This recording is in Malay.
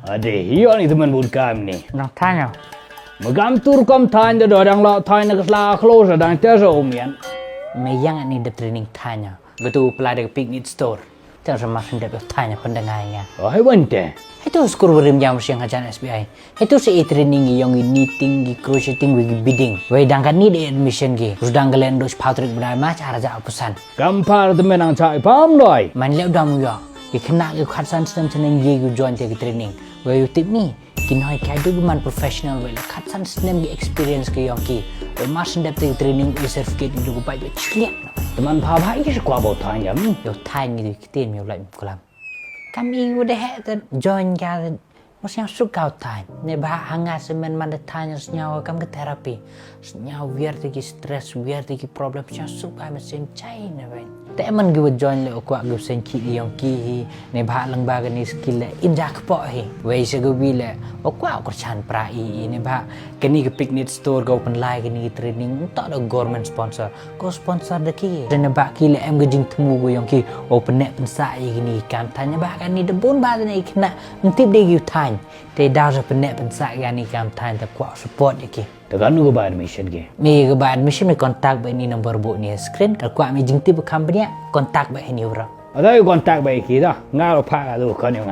Ada hiyo ni teman bukan ni. Nak tanya. Magam tur kom tanya dah orang lah tanya ke selah close dan terus omian. Mayang ni ada training tanya. Betul pelada ke picnic store. Jangan semakin dapat tanya pendengarnya. Oh, hewan deh. Itu skor berim jam siang hajan SBI. Itu si training yang knitting, crocheting, bidding. Wei dangkan ni di admission ge. Terus dangkalen dos Patrick benar macam raja apusan. Gampar teman ang cai pam doi. Manlek dah muya. Kena ke khatsan senang senang ye join te training. Wei tip ni. Kinoi kadu man professional wei khatsan senang experience ke yang ki. Mas ndap te training certificate itu bai ciliak. Teman pahai ke sekolah bau tanya ni. Yo tanya ni kita ni mulai kolam. Kami udah hek join kan masih suka tanya. Ni bah hangat semen mana tanya senyawa kami ke terapi. Senyawa biar tiki stres, biar tiki problem senyawa suka mesin cai ni baik. Tapi man gue join le aku gue senki yang ki ni bah lembaga ni skill le injak po he. Wei sego bila aku chan prai ni bah kini ke picnic store ke open line kini training tak ada government sponsor. Ko sponsor de ki. Dan bah ki le em gue jing temu gue yang ki open net pensai kini kam tanya bah kan ni debun bah ni kena mentip de gue tanya. Te dah open net pensai kan ni kam tanya tak kuat support de ki. Tekan nu ke admission ke. Mi ke admission mi kontak ba ni nombor bu ni screen kalau kuat mi jing tip company kontak ba ni bro. Ada kontak baik kita. Ngal pak tu kan yang